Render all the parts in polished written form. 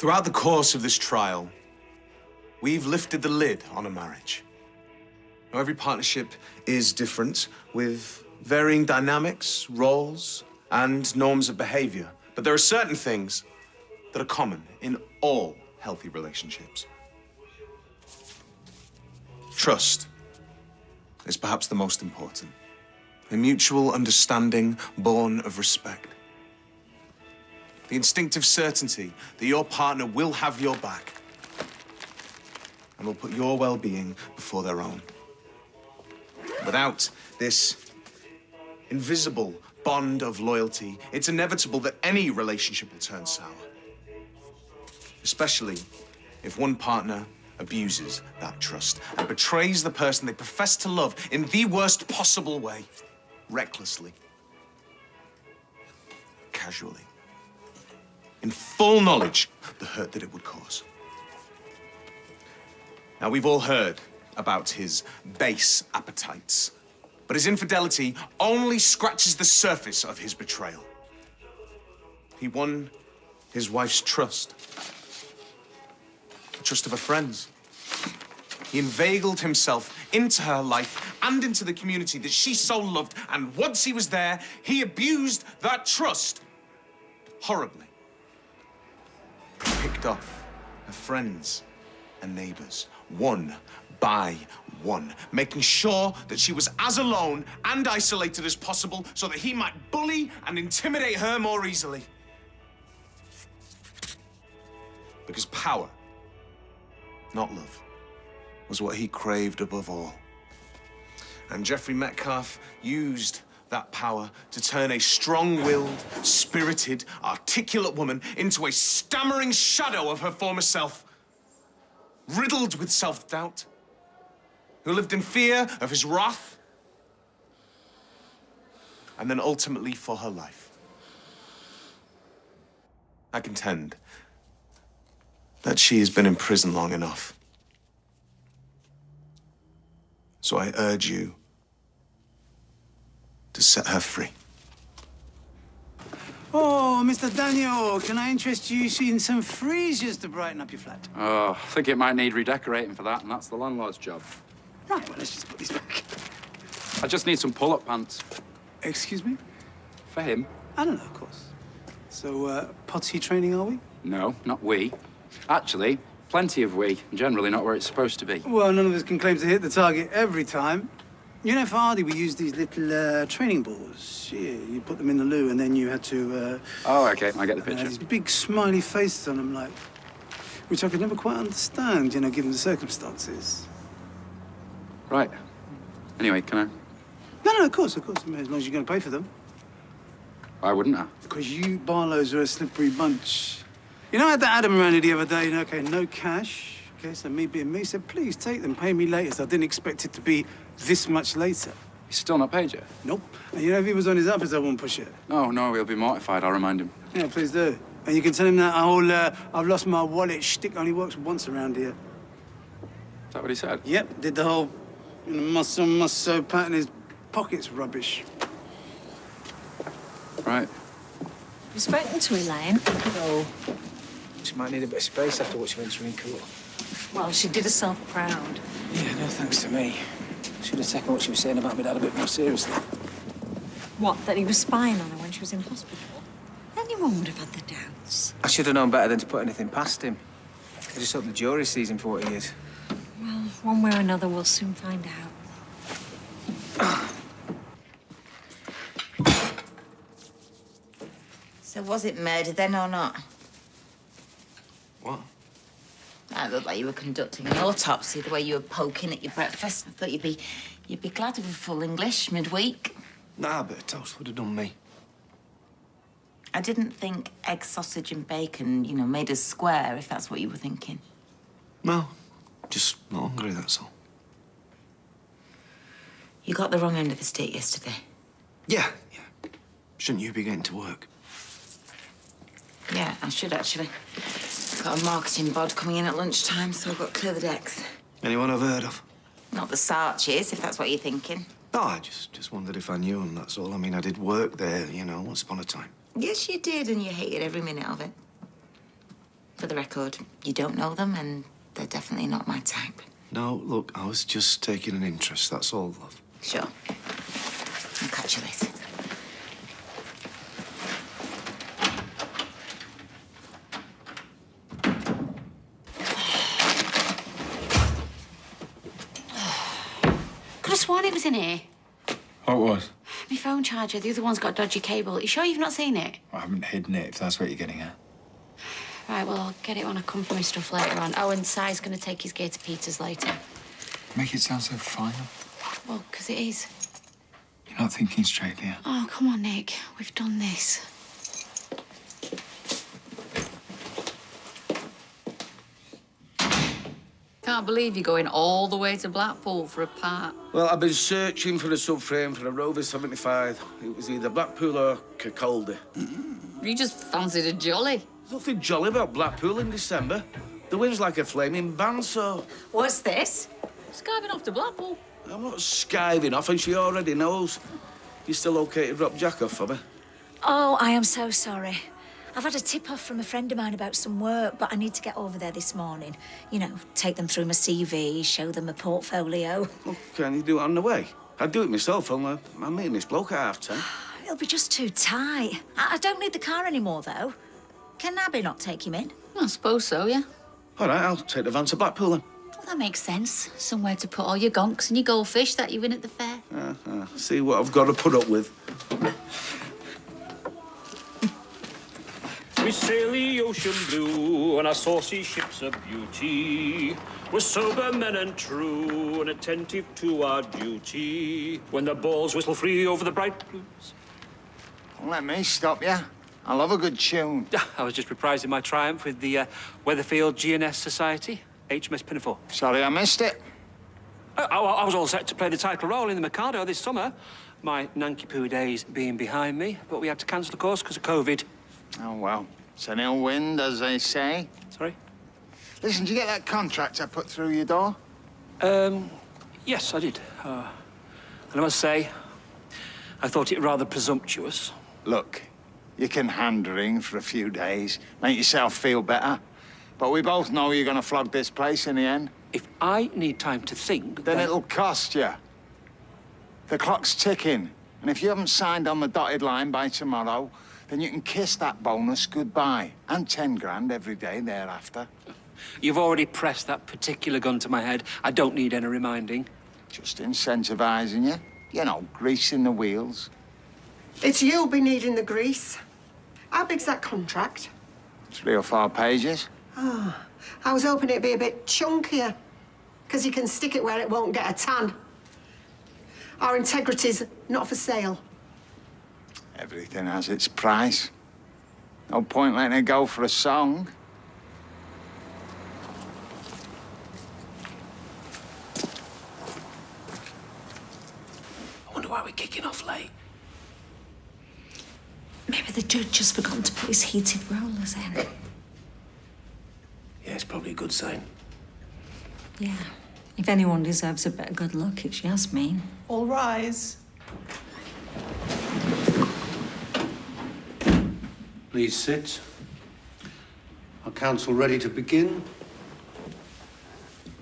Throughout the course of this trial, we've lifted the lid on a marriage. Now, every partnership is different, with varying dynamics, roles, and norms of behavior. But there are certain things that are common in all healthy relationships. Trust is perhaps the most important. A mutual understanding born of respect. The instinctive certainty that your partner will have your back and will put your well-being before their own. Without this invisible bond of loyalty, it's inevitable that any relationship will turn sour. Especially if one partner abuses that trust and betrays the person they profess to love in the worst possible way, recklessly, casually, in full knowledge of the hurt that it would cause. Now, we've all heard about his base appetites, but his infidelity only scratches the surface of his betrayal. He won his wife's trust, the trust of her friends. He inveigled himself into her life and into the community that she so loved, and once he was there, he abused that trust horribly. Picked off her friends and neighbors, one by one, making sure that she was as alone and isolated as possible so that he might bully and intimidate her more easily. Because power, not love, was what he craved above all. And Jeffrey Metcalf used that power to turn a strong-willed, spirited, articulate woman into a stammering shadow of her former self, riddled with self-doubt, who lived in fear of his wrath, and then ultimately for her life. I contend that she has been in prison long enough. So I urge you to set her free. Oh, Mr. Daniel, can I interest you in some freezers to brighten up your flat? Oh, I think it might need redecorating for that, and that's the landlord's job. Right, well, let's just put these back. I just need some pull-up pants. Excuse me? For him? I don't know, of course. So, potty training, are we? No, not we. Actually, plenty of we, generally not where it's supposed to be. Well, none of us can claim to hit the target every time. You know, for Hardy, we used these little training balls. Yeah, you put them in the loo, and then you had to... Oh, okay, I get the picture. These big smiley faces on them, like... Which I could never quite understand, you know, given the circumstances. Right. Anyway, can I? No, of course. I mean, as long as you're going to pay for them. Why wouldn't I? Because you Barlows are a slippery bunch. You know, I had that Adam around here the other day, you know, okay, no cash. Okay, so me being me, said, please take them, pay me later. So I didn't expect it to be this much later. He's still not paid yet? Nope. And you know, if he was on his uppers, I wouldn't push it. No, he'll be mortified. I'll remind him. Yeah, please do. And you can tell him that whole I've lost my wallet shtick only works once around here. Is that what he said? Yep, did the whole must pat in his pockets rubbish. Right. You've spoken to Elaine? No. She might need a bit of space after what she went through in court. Well, she did herself proud. Yeah, no thanks to me. Should have taken what she was saying about my dad a bit more seriously. What, that he was spying on her when she was in hospital? Anyone would have had the doubts. I should have known better than to put anything past him. I just hope the jury sees him for what he is. Well, one way or another, we'll soon find out. So was it murder then or not? What? I looked like you were conducting an autopsy the way you were poking at your breakfast. I thought you'd be glad of a full English midweek. Nah, a bit of toast would have done me. I didn't think egg, sausage and bacon, you know, made us square, if that's what you were thinking. No, just not hungry, that's all. You got the wrong end of the stick yesterday. Yeah. Shouldn't you be getting to work? Yeah, I should actually. Got a marketing bod coming in at lunchtime, so I've got to clear the decks. Anyone I've heard of? Not the Sarches, if that's what you're thinking. No, I just wondered if I knew them, that's all. I mean, I did work there, you know, once upon a time. Yes, you did, and you hated every minute of it. For the record, you don't know them, and they're definitely not my type. No, look, I was just taking an interest, that's all, love. Sure. I'll catch you later. Could have sworn it was in here. What was? My phone charger. The other one's got a dodgy cable. You sure you've not seen it? I haven't hidden it, if that's what you're getting at. Right, well, I'll get it when I come for my stuff later on. Oh, and Si's going to take his gear to Peter's later. Make it sound so final. Well, 'cause it is. You're not thinking straight here. Oh, come on, Nick. We've done this. Can't believe you're going all the way to Blackpool for a part. Well, I've been searching for a subframe for a Rover 75. It was either Blackpool or Kirkcaldy. You just fancied a jolly. There's nothing jolly about Blackpool in December. The wind's like a flaming band, so... What's this? Skiving off to Blackpool. I'm not skiving off, and she already knows. You still okay to drop Jack off for me? Oh, I am so sorry. I've had a tip-off from a friend of mine about some work, but I need to get over there this morning. You know, take them through my CV, show them a portfolio. Well, can you do it on the way? I'd do it myself, only I'm meeting this bloke at 10:30. It'll be just too tight. I don't need the car anymore, though. Can Abby not take him in? I suppose so, yeah. All right, I'll take the van to Blackpool then. Well, that makes sense. Somewhere to put all your gonks and your goldfish that you win at the fair. See what I've got to put up with. We sail the ocean blue on our saucy ships of beauty. We're sober men and true and attentive to our duty. When the balls whistle free over the bright blues. Don't let me stop you. I love a good tune. I was just reprising my triumph with the Weatherfield GNS Society, HMS Pinafore. Sorry I missed it. I was all set to play the title role in the Mikado this summer, my Nanky-Poo days being behind me, but we had to cancel the course because of COVID. Oh, well. It's an ill wind, as they say. Sorry? Listen, did you get that contract I put through your door? Yes, I did. And I must say, I thought it rather presumptuous. Look, you can hand-wring for a few days, make yourself feel better. But we both know you're going to flog this place in the end. If I need time to think, then it'll cost you. The clock's ticking, and if you haven't signed on the dotted line by tomorrow, then you can kiss that bonus goodbye, and 10 grand every day thereafter. You've already pressed that particular gun to my head. I don't need any reminding. Just incentivising you. You know, greasing the wheels. It's you'll be needing the grease. How big's that contract? 3 or 4 pages. Oh, I was hoping it'd be a bit chunkier, because you can stick it where it won't get a tan. Our integrity's not for sale. Everything has its price. No point letting it go for a song. I wonder why we're kicking off late. Maybe the judge has forgotten to put his heated rollers in. Yeah, it's probably a good sign. Yeah. If anyone deserves a bit of good luck, it's Yasmin. All rise. Please sit. Are counsel ready to begin?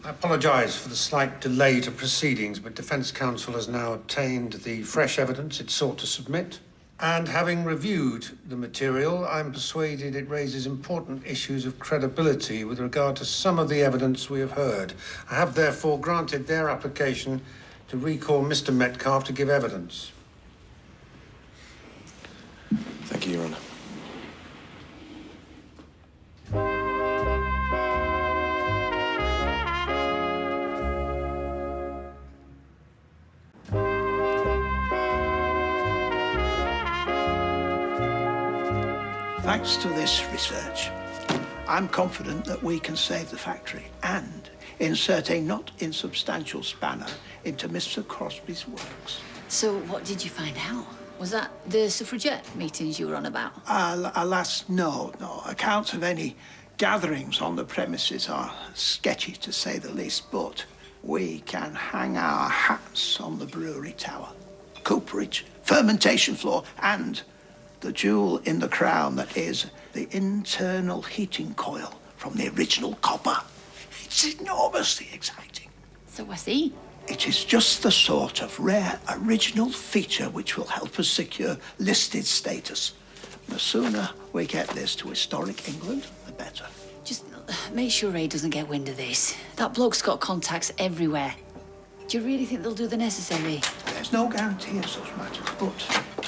I apologise for the slight delay to proceedings, but defence counsel has now obtained the fresh evidence it sought to submit. And having reviewed the material, I'm persuaded it raises important issues of credibility with regard to some of the evidence we have heard. I have therefore granted their application to recall Mr. Metcalfe to give evidence. Thank you, Your Honour. Thanks to this research, I'm confident that we can save the factory and insert a not insubstantial spanner into Mr. Crosby's works. So what did you find out? Was that the suffragette meetings you were on about? Alas, no. Accounts of any gatherings on the premises are sketchy, to say the least, but we can hang our hats on the brewery tower, cooperage, fermentation floor, and the jewel in the crown that is the internal heating coil from the original copper. It's enormously exciting. So what's he? It is just the sort of rare original feature which will help us secure listed status. The sooner we get this to historic England, the better. Just make sure Ray doesn't get wind of this. That bloke's got contacts everywhere. Do you really think they'll do the necessary? There's no guarantee of such matters, but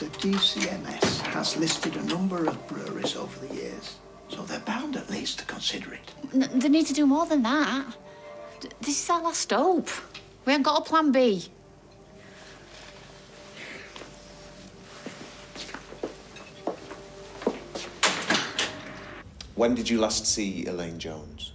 the DCMS has listed a number of breweries over the years, so they're bound at least to consider it. They need to do more than that. This is our last hope. We haven't got a plan B. When did you last see Elaine Jones?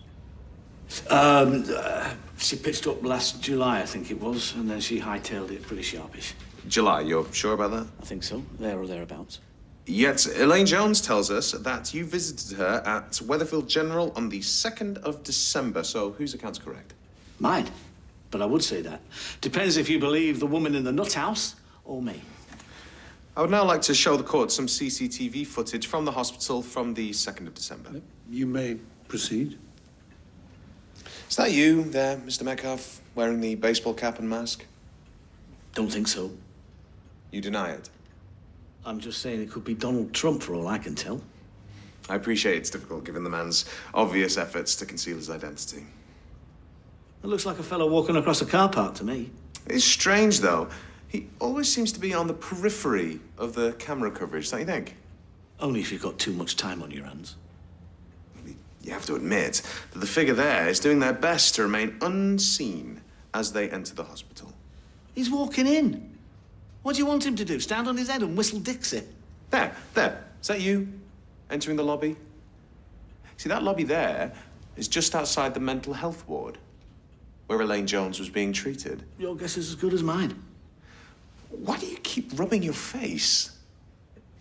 She pitched up last July, I think it was, and then she hightailed it pretty sharpish. July, you're sure about that? I think so, there or thereabouts. Yet, Elaine Jones tells us that you visited her at Weatherfield General on the 2nd of December, so whose account's correct? Mine, but I would say that. Depends if you believe the woman in the nut house or me. I would now like to show the court some CCTV footage from the hospital from the 2nd of December. You may proceed. Is that you there, Mr. Metcalf, wearing the baseball cap and mask? Don't think so. You deny it? I'm just saying it could be Donald Trump for all I can tell. I appreciate it's difficult given the man's obvious efforts to conceal his identity. It looks like a fellow walking across a car park to me. It's strange, though. He always seems to be on the periphery of the camera coverage, don't you think? Only if you've got too much time on your hands. You have to admit that the figure there is doing their best to remain unseen as they enter the hospital. He's walking in. What do you want him to do? Stand on his head and whistle Dixie? There. Is that you entering the lobby? See, that lobby there is just outside the mental health ward, where Elaine Jones was being treated. Your guess is as good as mine. Why do you keep rubbing your face?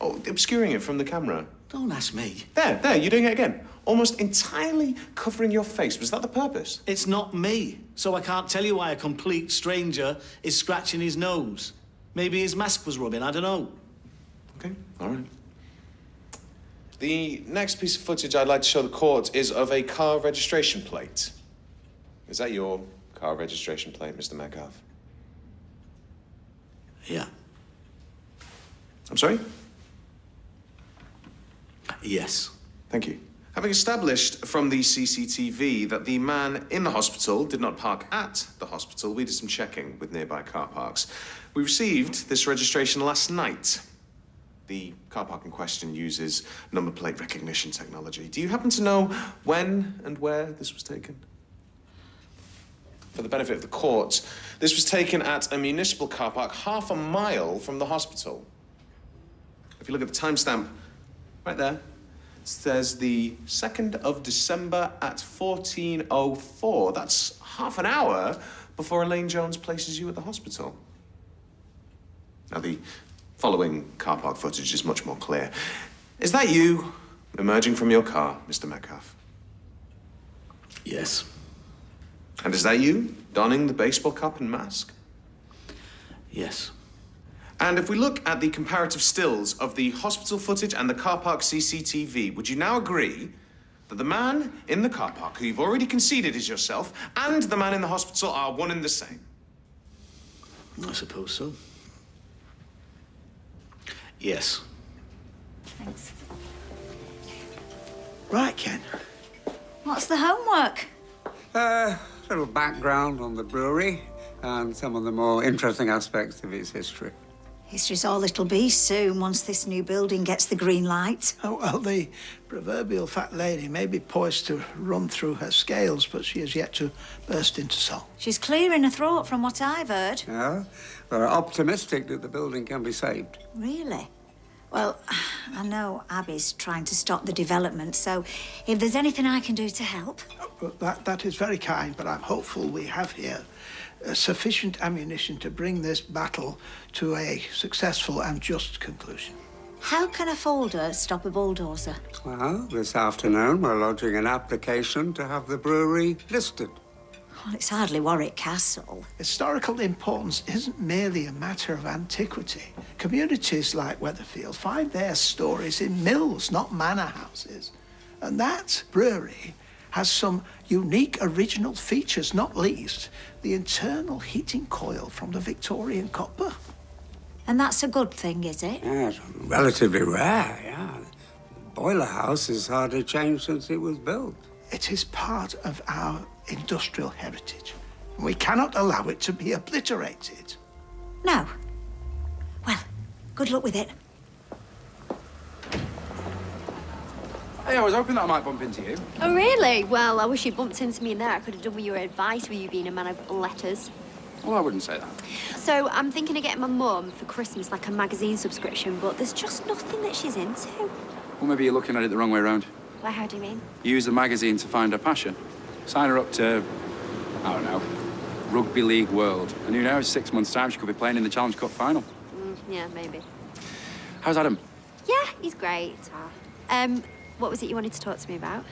Oh, obscuring it from the camera. Don't ask me. There, you're doing it again. Almost entirely covering your face. Was that the purpose? It's not me, so I can't tell you why a complete stranger is scratching his nose. Maybe his mask was rubbing, I don't know. Okay, all right. The next piece of footage I'd like to show the court is of a car registration plate. Is that your car registration plate, Mr. Metcalf? Yeah. I'm sorry? Yes. Thank you. Having established from the CCTV that the man in the hospital did not park at the hospital, we did some checking with nearby car parks. We received this registration last night. The car park in question uses number plate recognition technology. Do you happen to know when and where this was taken? For the benefit of the court, this was taken at a municipal car park half a mile from the hospital. If you look at the timestamp right there, it says the 2nd of December at 14:04. That's half an hour before Elaine Jones places you at the hospital. Now, the following car park footage is much more clear. Is that you emerging from your car, Mr. Metcalf? Yes. And is that you donning the baseball cap and mask? Yes. And if we look at the comparative stills of the hospital footage and the car park CCTV, would you now agree that the man in the car park, who you've already conceded is yourself, and the man in the hospital are one and the same? I suppose so. Yes. Thanks. Right, Ken. What's the homework? Little background on the brewery and some of the more interesting aspects of its history. History's all it'll be soon, once this new building gets the green light. Oh, well, the proverbial fat lady may be poised to run through her scales, but she has yet to burst into song. She's clearing her throat from what I've heard. Yeah? We're optimistic that the building can be saved. Really? Well, I know Abby's trying to stop the development, so if there's anything I can do to help... Well, that is very kind, but I'm hopeful we have here sufficient ammunition to bring this battle to a successful and just conclusion. How can a folder stop a bulldozer? Well, this afternoon we're lodging an application to have the brewery listed. Well, it's hardly Warwick Castle. Historical importance isn't merely a matter of antiquity. Communities like Weatherfield find their stories in mills, not manor houses. And that brewery has some unique original features, not least the internal heating coil from the Victorian copper. And that's a good thing, is it? Yeah, it's relatively rare, yeah. The boiler house has hardly changed since it was built. It is part of our industrial heritage. We cannot allow it to be obliterated. No. Well, good luck with it. Hey, I was hoping that I might bump into you. Oh, really? Well, I wish you bumped into me in there. I could have done with your advice, with you being a man of letters. Well, I wouldn't say that. So I'm thinking of getting my mum for Christmas, like a magazine subscription, but there's just nothing that she's into. Well, maybe you're looking at it the wrong way around. Well, how do you mean? Use the magazine to find her passion. Sign her up to, I don't know, Rugby League World. And who knows, 6 months' time, she could be playing in the Challenge Cup final. Yeah, maybe. How's Adam? Yeah, he's great. What was it you wanted to talk to me about?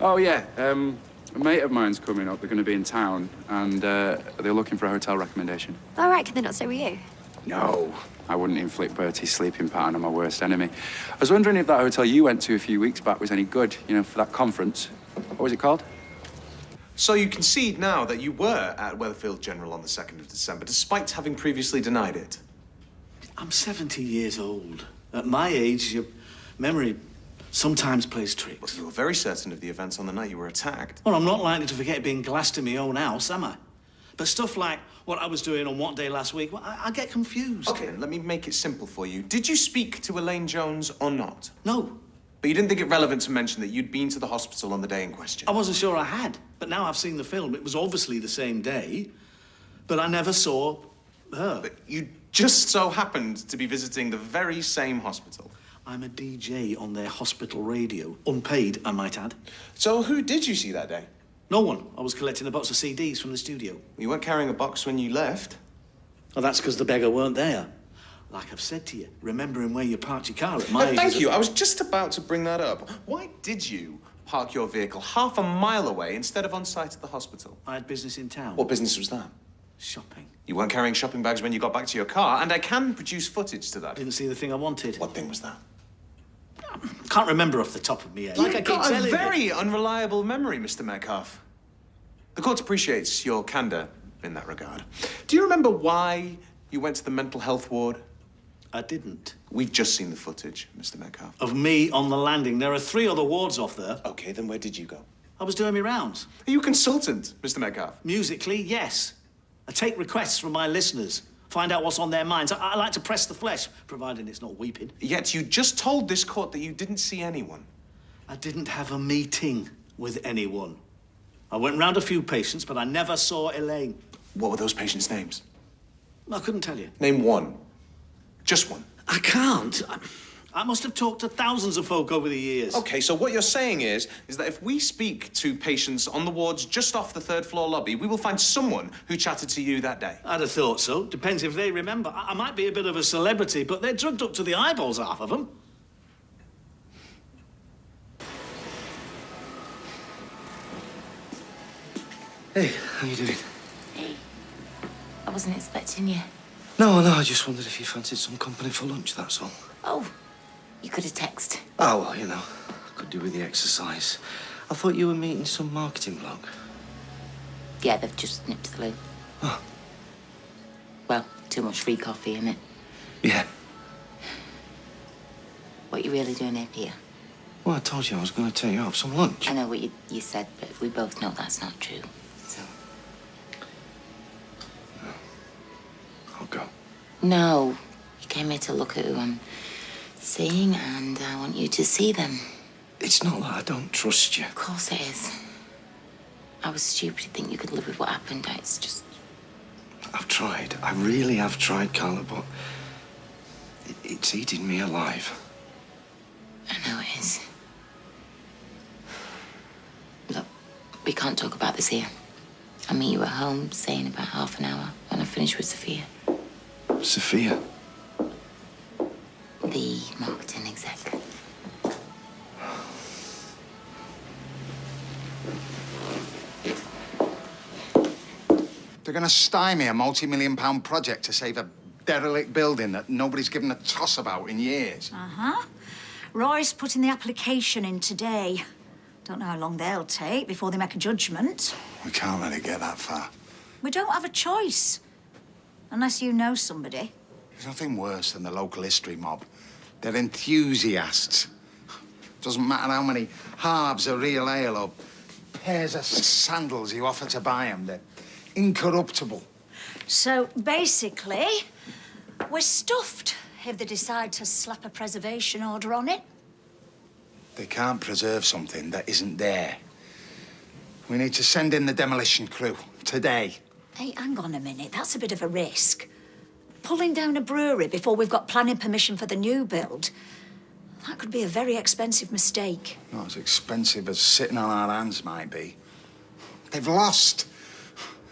Oh, yeah. A mate of mine's coming up. They're going to be in town, and they're looking for a hotel recommendation. All right, can they not stay with you? No, I wouldn't inflict Bertie's sleeping pattern on my worst enemy. I was wondering if that hotel you went to a few weeks back was any good, you know, for that conference. What was it called? So you concede now that you were at Weatherfield General on the 2nd of December, despite having previously denied it. I'm 70 years old. At my age, your memory sometimes plays tricks. You were very certain of the events on the night you were attacked. Well, I'm not likely to forget being glassed in my own house, am I? But stuff like what I was doing on what day last week, well, I get confused. Okay, let me make it simple for you. Did you speak to Elaine Jones or not? No. But you didn't think it relevant to mention that you'd been to the hospital on the day in question? I wasn't sure I had, but now I've seen the film. It was obviously the same day, but I never saw her. But you just so happened to be visiting the very same hospital. I'm a DJ on their hospital radio. Unpaid, I might add. So who did you see that day? No one. I was collecting a box of CDs from the studio. You weren't carrying a box when you left. Well, that's because the beggar weren't there. Like I've said to you, remembering where you parked your car at my age... Thank you. I was just about to bring that up. Why did you park your vehicle half a mile away instead of on site at the hospital? I had business in town. What business was that? Shopping. You weren't carrying shopping bags when you got back to your car, and I can produce footage to that. Didn't see the thing I wanted. What thing was that? Can't remember off the top of my head. You've got a very unreliable memory, Mr. Metcalf. The court appreciates your candor in that regard. Do you remember why you went to the mental health ward? I didn't. We've just seen the footage, Mr. Metcalf. Of me on the landing. There are 3 other wards off there. Okay, then where did you go? I was doing my rounds. Are you a consultant, Mr. Metcalf? Musically, yes. I take requests from my listeners, find out what's on their minds. I like to press the flesh, providing it's not weeping. Yet you just told this court that you didn't see anyone. I didn't have a meeting with anyone. I went round a few patients, but I never saw Elaine. What were those patients' names? I couldn't tell you. Name one. Just one. I can't. I must have talked to thousands of folk over the years. Okay, so what you're saying is that if we speak to patients on the wards just off the 3rd floor lobby, we will find someone who chatted to you that day. I'd have thought so. Depends if they remember. I might be a bit of a celebrity, but they're drugged up to the eyeballs, half of them. Hey, how you doing? Hey, I wasn't expecting you. No, I just wondered if you fancied some company for lunch, that's all. Oh, you could have texted. Oh, well, you know, could do with the exercise. I thought you were meeting some marketing bloke. Yeah, they've just nipped to the loo. Oh. Well, too much free coffee, innit? Yeah. What you really doing up here? Well, I told you I was going to take you out for some lunch. I know what you said, but we both know that's not true. So. I'll go. No. You came here to look at who I'm seeing, and I want you to see them. It's not that I don't trust you. Of course it is. I was stupid to think you could live with what happened. It's just... I've tried. I really have tried, Carla, but it's eating me alive. I know it is. Look, we can't talk about this here. I'll meet you at home, say in about half an hour, when I finish with Sophia. Sophia? The marketing exec. They're going to stymie a multi-million-pound project to save a derelict building that nobody's given a toss about in years. Uh-huh. Roy's putting the application in today. Don't know how long they'll take before they make a judgment. We can't let it get that far. We don't have a choice. Unless you know somebody. There's nothing worse than the local history mob. They're enthusiasts. Doesn't matter how many halves of real ale or pairs of sandals you offer to buy them. They're incorruptible. So, basically, we're stuffed if they decide to slap a preservation order on it. They can't preserve something that isn't there. We need to send in the demolition crew today. Hey, hang on a minute. That's a bit of a risk. Pulling down a brewery before we've got planning permission for the new build. That could be a very expensive mistake. Not as expensive as sitting on our hands might be. They've lost.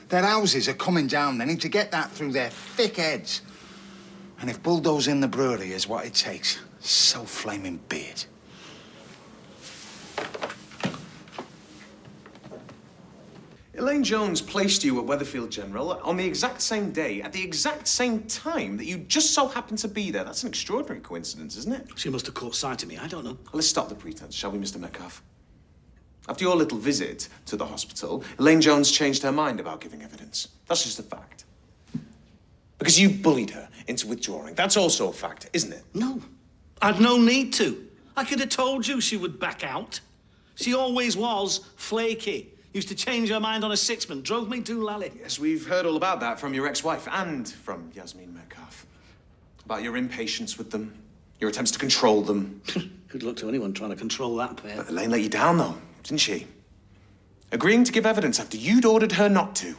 Their houses are coming down. They need to get that through their thick heads. And if bulldozing the brewery is what it takes, so flaming be it. Elaine Jones placed you at Weatherfield General on the exact same day, at the exact same time that you just so happened to be there. That's an extraordinary coincidence, isn't it? She must have caught sight of me. I don't know. Well, let's stop the pretense, shall we, Mr. Metcalfe? After your little visit to the hospital, Elaine Jones changed her mind about giving evidence. That's just a fact. Because you bullied her into withdrawing. That's also a fact, isn't it? No. I'd no need to. I could have told you she would back out. She always was flaky. Used to change her mind on a sixpence. Drove me to Lally. Yes, we've heard all about that from your ex-wife and from Yasmin Metcalfe. About your impatience with them, your attempts to control them. Good luck to anyone trying to control that pair. But Elaine let you down, though, didn't she? Agreeing to give evidence after you'd ordered her not to.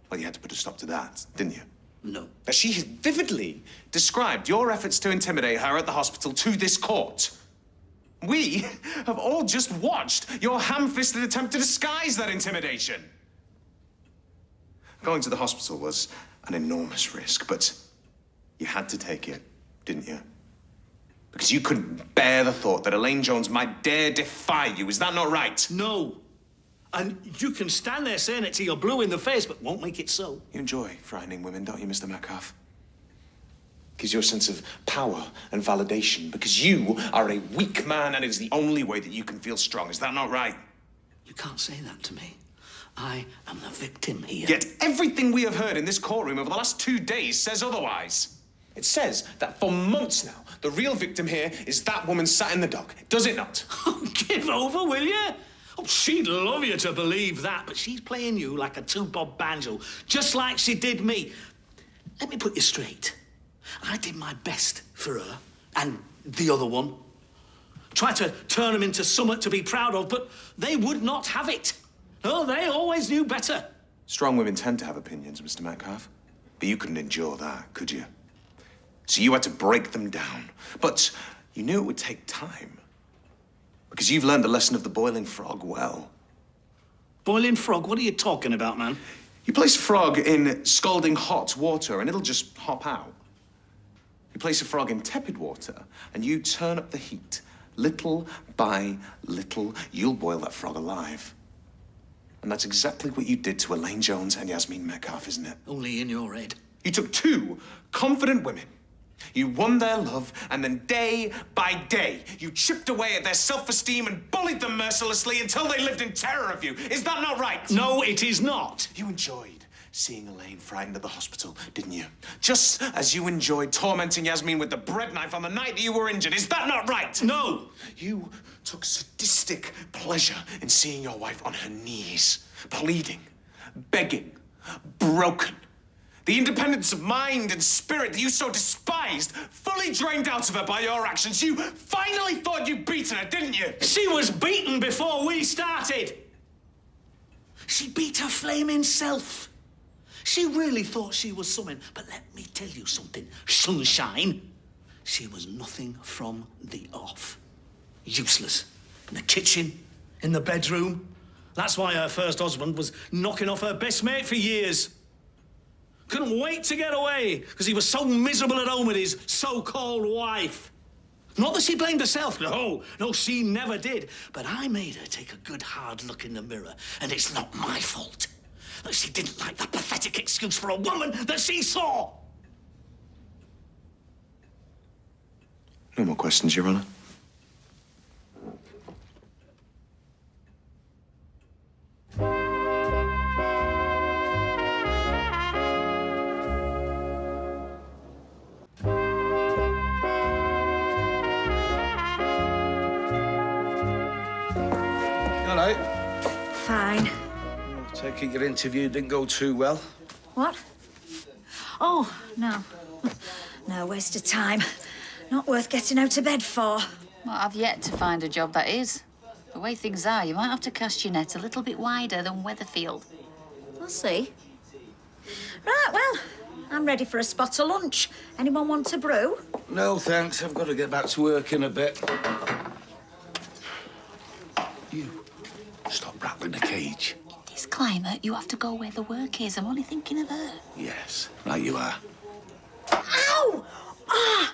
Well, you had to put a stop to that, didn't you? No. But she has vividly described your efforts to intimidate her at the hospital to this court. We have all just watched your ham-fisted attempt to disguise that intimidation. Going to the hospital was an enormous risk, but you had to take it, didn't you? Because you couldn't bear the thought that Elaine Jones might dare defy you. Is that not right? No. And you can stand there saying it till you're blue in the face, but won't make it so. You enjoy frightening women, don't you, Mr. Metcalfe? Gives you a sense of power and validation, because you are a weak man and it is the only way that you can feel strong. Is that not right? You can't say that to me. I am the victim here. Yet everything we have heard in this courtroom over the last 2 days says otherwise. It says that for months now, the real victim here is that woman sat in the dock. Does it not? Oh, give over, will you? Oh, she'd love you to believe that, but she's playing you like a two-bob banjo, just like she did me. Let me put you straight. I did my best for her and the other one. Tried to turn them into something to be proud of, but they would not have it. Oh, they always knew better. Strong women tend to have opinions, Mr. Metcalfe. But you couldn't endure that, could you? So you had to break them down. But you knew it would take time. Because you've learned the lesson of the boiling frog well. Boiling frog? What are you talking about, man? You place a frog in scalding hot water and it'll just hop out. You place a frog in tepid water and you turn up the heat. Little by little, you'll boil that frog alive. And that's exactly what you did to Elaine Jones and Yasmin Metcalfe, isn't it? Only in your head. You took two confident women. You won their love, and then day by day, you chipped away at their self-esteem and bullied them mercilessly until they lived in terror of you. Is that not right? No, it is not. You enjoyed seeing Elaine frightened at the hospital, didn't you? Just as you enjoyed tormenting Yasmin with the bread knife on the night that you were injured. Is that not right? No. You took sadistic pleasure in seeing your wife on her knees, pleading, begging, broken. The independence of mind and spirit that you so despised, fully drained out of her by your actions. You finally thought you'd beaten her, didn't you? She was beaten before we started. She beat her flaming self. She really thought she was something, but let me tell you something, sunshine. She was nothing from the off. Useless. In the kitchen, in the bedroom. That's why her first husband was knocking off her best mate for years. Couldn't wait to get away because he was so miserable at home with his so-called wife. Not that she blamed herself. No, she never did. But I made her take a good hard look in the mirror, and it's not my fault that she didn't like the pathetic excuse for a woman that she saw. No more questions, Your Honor. right? Fine. I take it your interview didn't go too well. What? Oh, no. No waste of time. Not worth getting out of bed for. Well, I've yet to find a job that is. The way things are, you might have to cast your net a little bit wider than Weatherfield. We'll see. Right, well, I'm ready for a spot of lunch. Anyone want a brew? No, thanks. I've got to get back to work in a bit. You, stop rattling the cage. In this climate, you have to go where the work is. I'm only thinking of her. Yes, right you are. Ow! Ah!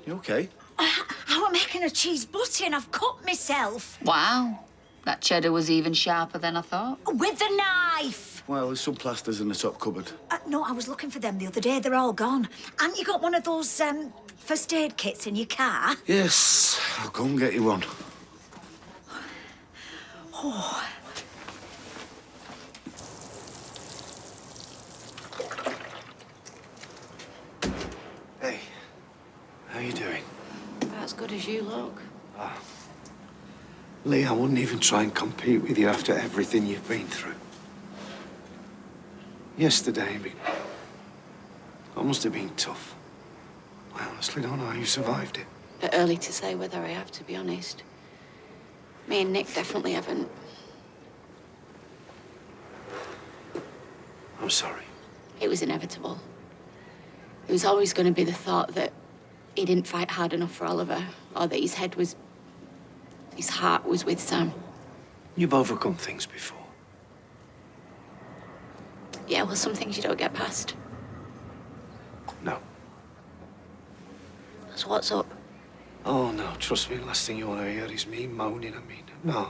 You okay? I'm making a cheese butty and I've cut myself. Wow. That cheddar was even sharper than I thought. With the knife! Well, there's some plasters in the top cupboard. No, I was looking for them the other day. They're all gone. Haven't you got one of those first aid kits in your car? Yes, I'll go and get you one. Oh. Hey, how you doing? About as good as you look. Lee, I wouldn't even try and compete with you after everything you've been through. Yesterday, that must have been tough. I honestly don't know how you survived it. Bit early to say whether I have, to be honest. Me and Nick definitely haven't. I'm sorry. It was inevitable. There was always going to be the thought that he didn't fight hard enough for Oliver, or that his heart was with Sam. You've overcome things before. Yeah, well, some things you don't get past. No. So what's up? Oh, no, trust me, the last thing you want to hear is me moaning. No,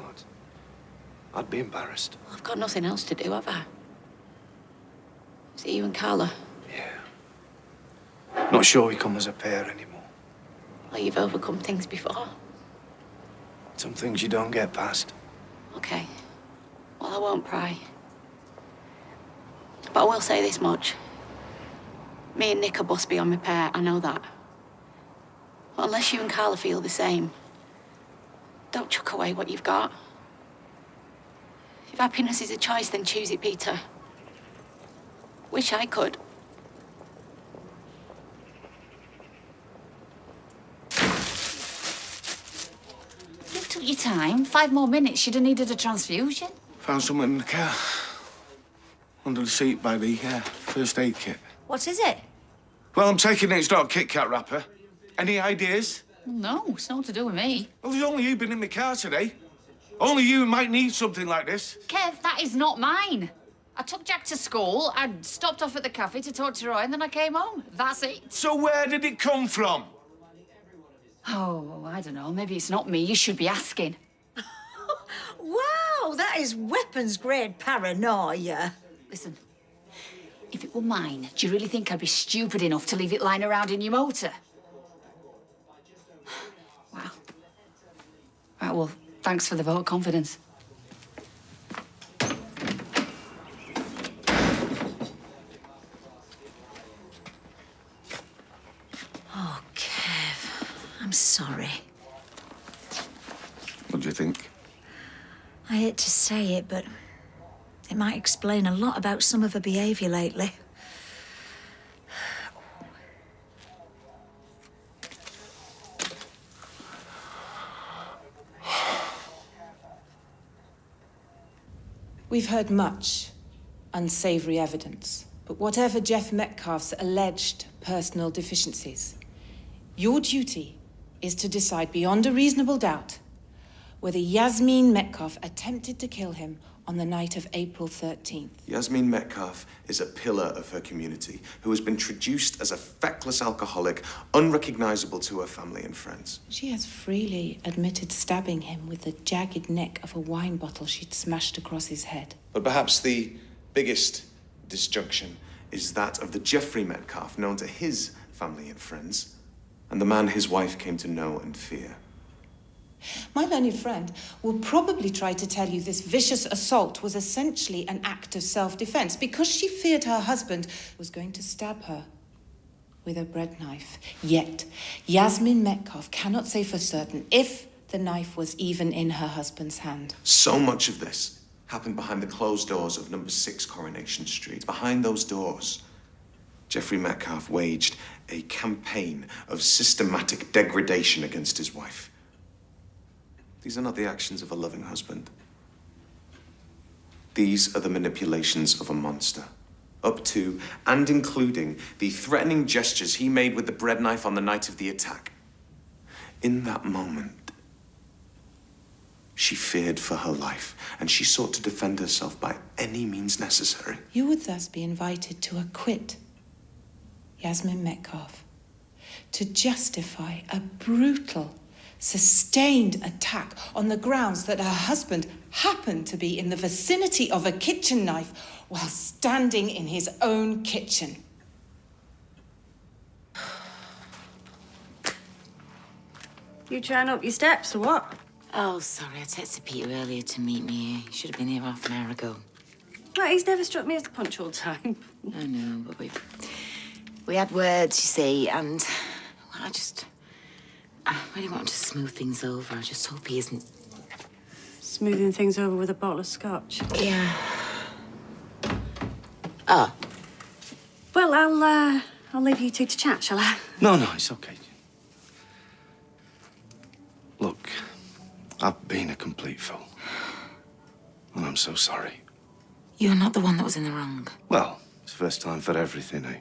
I'd be embarrassed. I've got nothing else to do, have I? Is it you and Carla? Not sure we come as a pair anymore. Well, you've overcome things before. Some things you don't get past. Okay. Well, I won't pry. But I will say this much. Me and Nick are bust beyond repair, I know that. But unless you and Carla feel the same, don't chuck away what you've got. If happiness is a choice, then choose it, Peter. Wish I could. You took your time. 5 more minutes, you'd have needed a transfusion. Found something in the car. Under the seat by the first aid kit. What is it? Well, I'm taking it. It's not a Kit Kat wrapper. Any ideas? No, it's not to do with me. Well, there's only you been in my car today. Only you might need something like this. Kev, that is not mine. I took Jack to school, I stopped off at the cafe to talk to Roy, and then I came home. That's it. So where did it come from? Oh, I don't know. Maybe it's not me. You should be asking. Wow, that is weapons-grade paranoia. Listen, if it were mine, do you really think I'd be stupid enough to leave it lying around in your motor? Wow. Right, well, thanks for the vote of confidence. Oh, Kev, I'm sorry. What do you think? I hate to say it, but it might explain a lot about some of her behaviour lately. We've heard much unsavoury evidence, but whatever Jeff Metcalfe's alleged personal deficiencies, your duty is to decide beyond a reasonable doubt whether Yasmin Metcalfe attempted to kill him on the night of April 13th. Yasmin Metcalfe is a pillar of her community who has been traduced as a feckless alcoholic, unrecognisable to her family and friends. She has freely admitted stabbing him with the jagged neck of a wine bottle she'd smashed across his head. But perhaps the biggest disjunction is that of the Jeffrey Metcalfe known to his family and friends, and the man his wife came to know and fear. My learned friend will probably try to tell you this vicious assault was essentially an act of self-defense because she feared her husband was going to stab her with a bread knife. Yet, Yasmin Metcalfe cannot say for certain if the knife was even in her husband's hand. So much of this happened behind the closed doors of number 6 Coronation Street. Behind those doors, Jeffrey Metcalfe waged a campaign of systematic degradation against his wife. These are not the actions of a loving husband. These are the manipulations of a monster. Up to and including the threatening gestures he made with the bread knife on the night of the attack. In that moment, she feared for her life, and she sought to defend herself by any means necessary. You would thus be invited to acquit Yasmin Metcalfe, to justify a brutal, sustained attack on the grounds that her husband happened to be in the vicinity of a kitchen knife while standing in his own kitchen. You trying up your steps or what? Oh, sorry, I texted Peter earlier to meet me here. He should have been here half an hour ago. Well, he's never struck me as the punctual type. I know, but we had words, you see, and well, I really want to smooth things over. I just hope he isn't. Smoothing things over with a bottle of scotch. Yeah. Oh. Well, I'll leave you two to chat, shall I? No, it's okay. Look, I've been a complete fool. And I'm so sorry. You're not the one that was in the wrong. Well, it's the first time for everything, eh?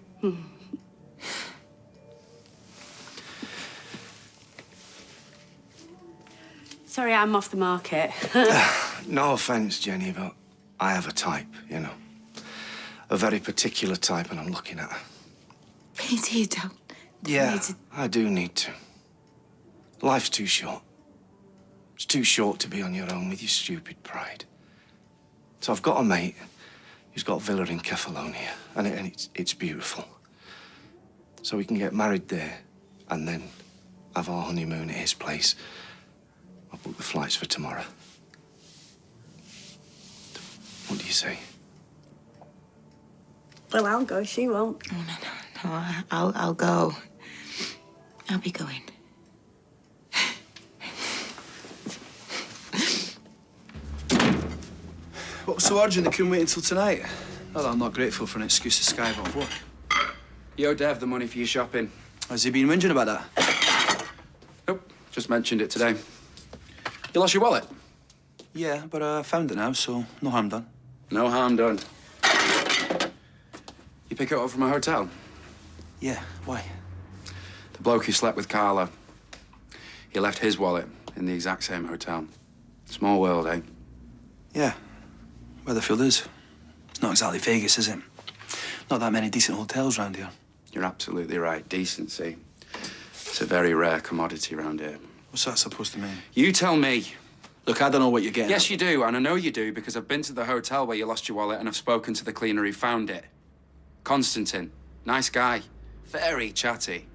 Sorry, I'm off the market. No offence, Jenny, but I have a type, you know. A very particular type, and I'm looking at her. Peter, you don't. Yeah, I do need to. Life's too short. It's too short to be on your own with your stupid pride. So I've got a mate who's got a villa in Kefalonia, and it's beautiful. So we can get married there, and then have our honeymoon at his place. I'll book the flights for tomorrow. What do you say? Well, I'll go. She won't. No, I'll go. I'll be going. What was so urgent they couldn't wait until tonight? Not that I'm not grateful for an excuse to skive off work. You owe Dev the money for your shopping. Has he been whinging about that? Nope, just mentioned it today. You lost your wallet? Yeah, but I found it now, so no harm done. No harm done. You pick it up from a hotel? Yeah, why? The bloke who slept with Carla, he left his wallet in the exact same hotel. Small world, eh? Yeah, Weatherfield is. It's not exactly Vegas, is it? Not that many decent hotels round here. You're absolutely right. Decency. It's a very rare commodity round here. What's that supposed to mean? You tell me. Look, I don't know what you're getting Yes, at. you do, and I know you do because I've been to the hotel where you lost your wallet and I've spoken to the cleaner who found it. Constantine. Nice guy. Very chatty.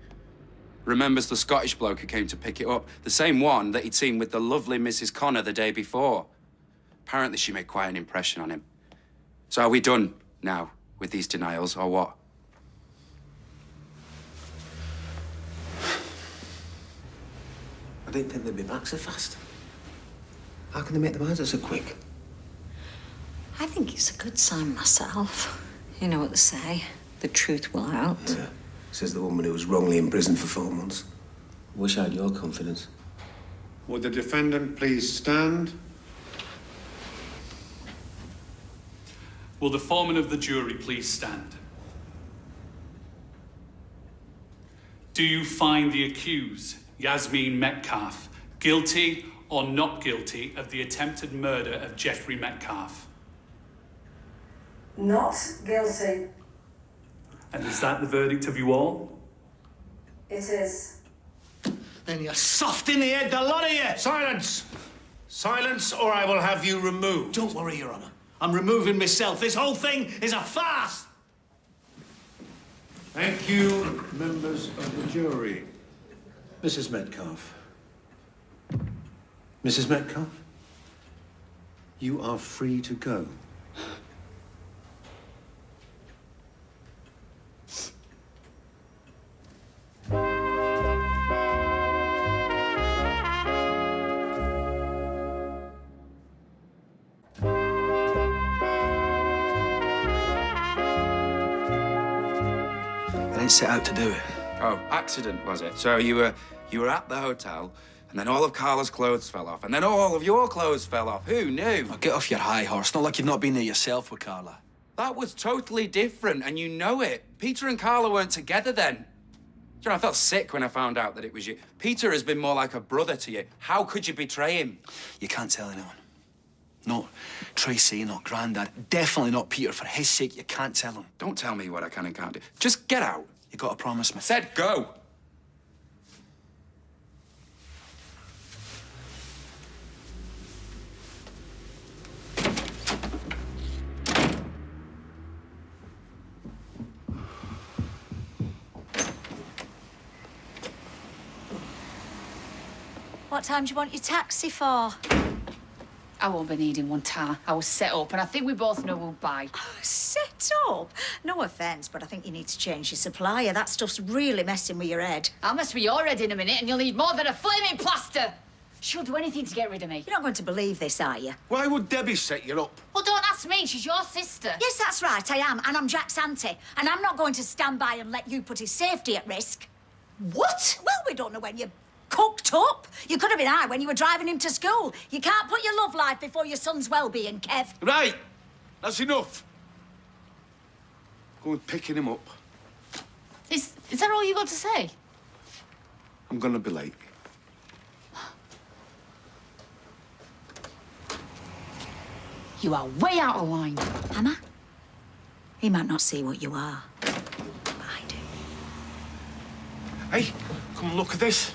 Remembers the Scottish bloke who came to pick it up. The same one that he'd seen with the lovely Mrs. Connor the day before. Apparently she made quite an impression on him. So are we done now with these denials, or what? I didn't think they'd be back so fast. How can they make their minds up so quick? I think it's a good sign myself. You know what they say, the truth will out. Yeah. Says the woman who was wrongly imprisoned for 4 months. Wish I had your confidence. Would the defendant please stand? Will the foreman of the jury please stand? Do you find the accused, Yasmin Metcalfe, guilty or not guilty of the attempted murder of Jeffrey Metcalfe? Not guilty. And is that the verdict of you all? It is. Then you're soft in the head, the lot of you! Silence! Silence, or I will have you removed. Don't worry, Your Honour. I'm removing myself. This whole thing is a farce! Thank you, members of the jury. Mrs. Metcalfe. Mrs. Metcalfe, you are free to go. didn't set out to do it. Oh, accident, was it? So you were at the hotel, and then all of Carla's clothes fell off, and then all of your clothes fell off. Who knew? Oh, get off your high horse. Not like you've not been there yourself with Carla. That was totally different, and you know it. Peter and Carla weren't together then. You know, I felt sick when I found out that it was you. Peter has been more like a brother to you. How could you betray him? You can't tell anyone. Not Tracy, not Grandad. Definitely not Peter. For his sake, you can't tell him. Don't tell me what I can and can't do. Just get out. You gotta promise me. Said go. What time do you want your taxi for? I won't be needing one, Tar. I was set up, and I think we both know who'll buy. Set up? No offence, but I think you need to change your supplier. That stuff's really messing with your head. I'll mess with your head in a minute, and you'll need more than a flaming plaster. She'll do anything to get rid of me. You're not going to believe this, are you? Why would Debbie set you up? Well, don't ask me. She's your sister. Yes, that's right, I am. And I'm Jack's auntie. And I'm not going to stand by and let you put his safety at risk. What? Well, we don't know when you're cooked up. You could have been high when you were driving him to school. You can't put your love life before your son's well-being, Kev. Right. That's enough. Go and picking him up. Is that all you got to say? I'm gonna be late. You are way out of line. Am I? He might not see what you are. I do. Hey, come look at this.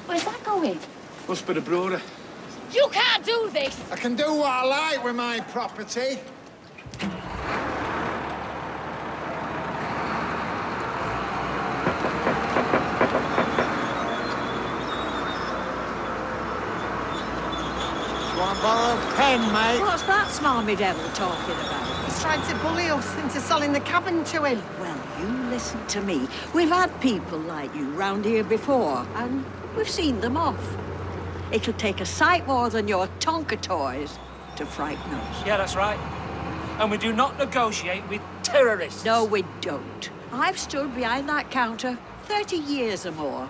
Where's that going? Must be the brewery. You can't do this! I can do what I like with my property. Want borrowed pen, mate? What's that smarmy devil talking about? He's trying to bully us into selling the cabin to him. Well, you listen to me. We've had people like you round here before, and we've seen them off. It'll take a sight more than your Tonka toys to frighten us. Yeah, that's right. And we do not negotiate with terrorists. No, we don't. I've stood behind that counter 30 years or more,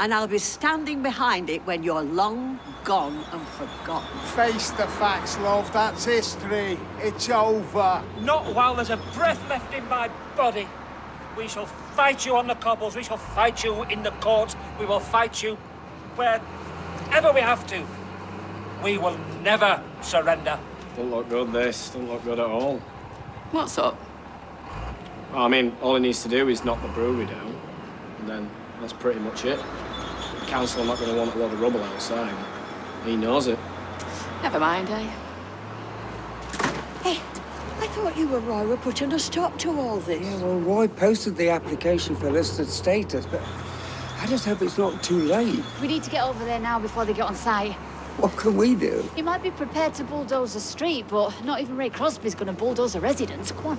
and I'll be standing behind it when you're long gone and forgotten. Face the facts, love. That's history. It's over. Not while there's a breath left in my body. We shall fight you on the cobbles. We shall fight you in the courts. We will fight you wherever we have to. We will never surrender. Don't look good, this. Don't look good at all. What's up? I mean, all he needs to do is knock the brewery down, and then that's pretty much it. The council are not going to want a lot of rubble outside. He knows it. Never mind, eh? Hey, I thought you and Roy were putting a stop to all this. Yeah, well, Roy posted the application for listed status, but I just hope it's not too late. We need to get over there now before they get on site. What can we do? You might be prepared to bulldoze a street, but not even Ray Crosby's going to bulldoze a residence. Come on.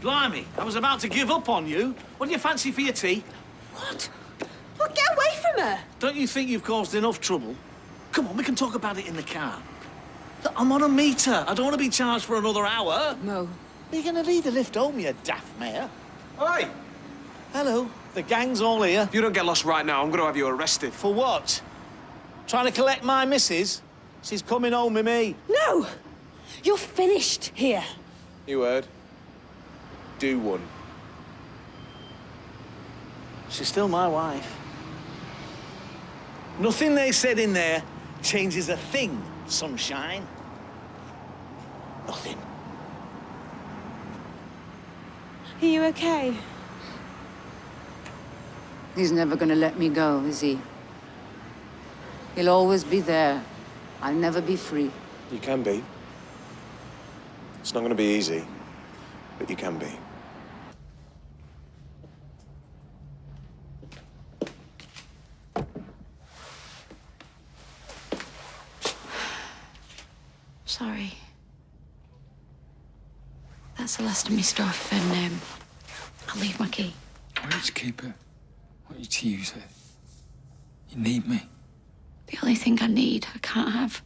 Blimey, I was about to give up on you. What do you fancy for your tea? What? Well, get away from her. Don't you think you've caused enough trouble? Come on, we can talk about it in the car. Look, I'm on a meter. I don't want to be charged for another hour. No. You're going to need a lift home, you daft mare. Oi! Hello. The gang's all here. If you don't get lost right now, I'm going to have you arrested. For what? Trying to collect my missus? She's coming home with me. No! You're finished here. You heard? Do one. She's still my wife. Nothing they said in there changes a thing, sunshine. Nothing. Are you okay? He's never gonna let me go, is he? He'll always be there. I'll never be free. You can be. It's not going to be easy, but you can be. Sorry. That's the last of me stuff, and I'll leave my key. Why did you keep it? I want you to use it. You need me. The only thing I need, I can't have.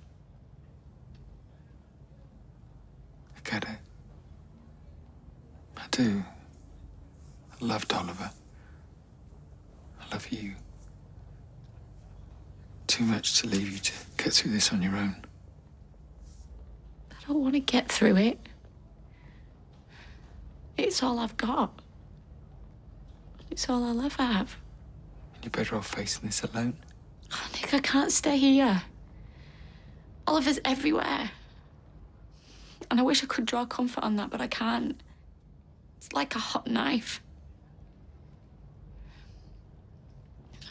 I get it. I do. I loved Oliver. I love you. Too much to leave you to get through this on your own. I don't want to get through it. It's all I've got. It's all I'll ever have. You're better off facing this alone. Oh, Nick, I can't stay here. Oliver's everywhere. And I wish I could draw comfort on that, but I can't. It's like a hot knife.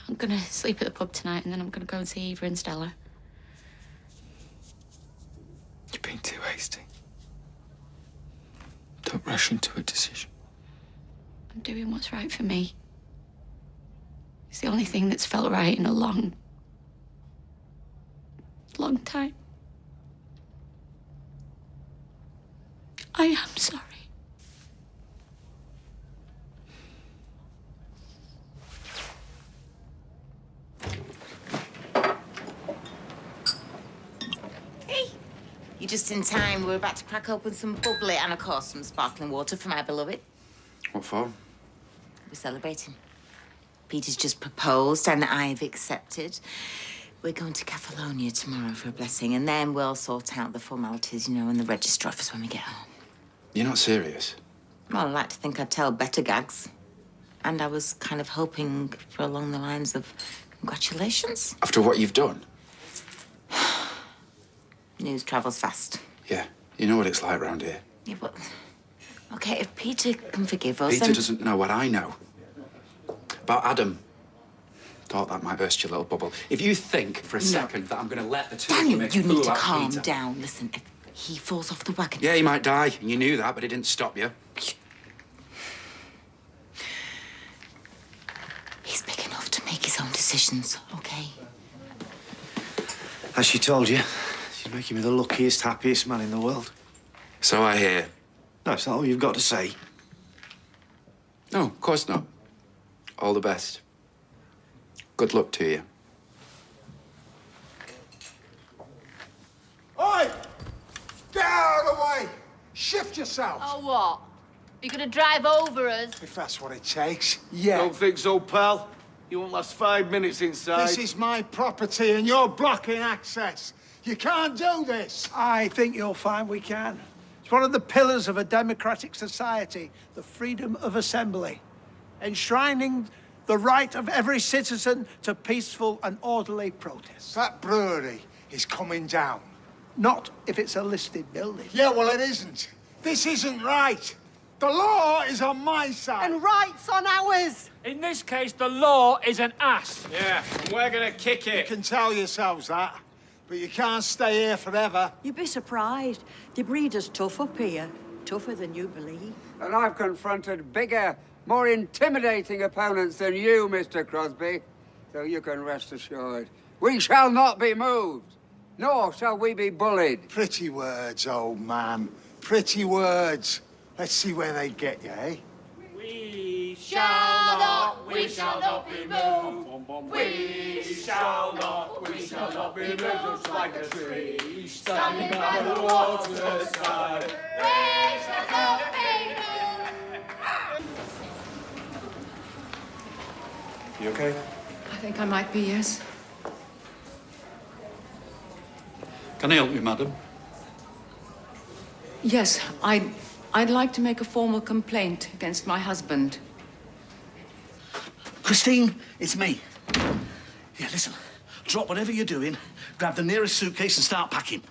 I'm gonna sleep at the pub tonight, and then I'm gonna go and see Eva and Stella. You're being too hasty. Don't rush into a decision. I'm doing what's right for me. It's the only thing that's felt right in a long time. I am sorry. Hey, you're just in time. We're about to crack open some bubbly and, of course, some sparkling water for my beloved. What for? We're celebrating. Peter's just proposed and I've accepted. We're going to Catalonia tomorrow for a blessing, and then we'll sort out the formalities, you know, in the register office when we get home. You're not serious? Well, I like to think I'd tell better gags. And I was kind of hoping for along the lines of congratulations. After what you've done? News travels fast. Yeah, you know what it's like round here. Yeah, but... OK, if Peter can forgive us, Peter then... doesn't know what I know. About Adam. Thought that might burst your little bubble. If you think for a second that I'm going to let the two of Daniel, make you a fool need to out of calm Peter. down. Listen, if he falls off the wagon... Yeah, he might die. And you knew that, but it didn't stop you. He's big enough to make his own decisions, OK? As she told you, she's making me the luckiest, happiest man in the world. So I hear. No, it's not all you've got to say. No, of course not. All the best. Good luck to you. Oi! Get out of the way! Shift yourself! Oh, what? You're gonna drive over us? If that's what it takes, yeah. Don't think so, pal. You won't last 5 minutes inside. This is my property and you're blocking access. You can't do this. I think you'll find we can. It's one of the pillars of a democratic society, the freedom of assembly, enshrining the right of every citizen to peaceful and orderly protest. That brewery is coming down. Not if it's a listed building. Yeah, well, it isn't. This isn't right. The law is on my side. And rights on ours. In this case, the law is an ass. Yeah, and we're gonna kick You it. can tell yourselves that, but you can't stay here forever. You'd be surprised. The breed is tough up here. Tougher than you believe. And I've confronted bigger, more intimidating opponents than you, Mr. Crosby. So you can rest assured. We shall not be moved, nor shall we be bullied. Pretty words, old man. Pretty words. Let's see where they get you, eh? We shall not be moved. We shall not be moved, just like a tree standing by the waterside. We shall not be moved. You okay? I think I might be, yes. Can I help you, madam? Yes, I'd like to make a formal complaint against my husband. Christine, it's me. Yeah, listen. Drop whatever you're doing, grab the nearest suitcase and start packing.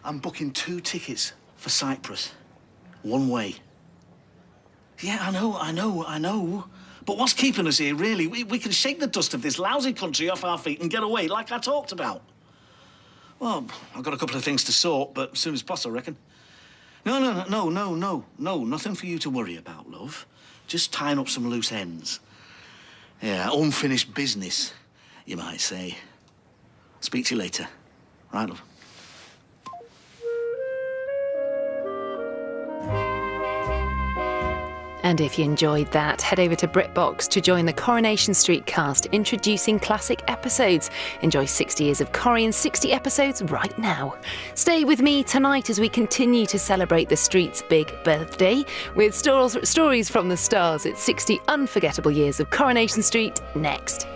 I'm booking 2 tickets for Cyprus. One way. Yeah, I know. But what's keeping us here, really? We can shake the dust of this lousy country off our feet and get away, like I talked about. Well, I've got a couple of things to sort, but as soon as possible, I reckon. No, nothing for you to worry about, love. Just tying up some loose ends. Yeah, unfinished business, you might say. Speak to you later. Right, love? And if you enjoyed that, head over to BritBox to join the Coronation Street cast introducing classic episodes. Enjoy 60 years of Corrie in 60 episodes right now. Stay with me tonight as we continue to celebrate the street's big birthday with stories from the stars. It's 60 unforgettable years of Coronation Street next.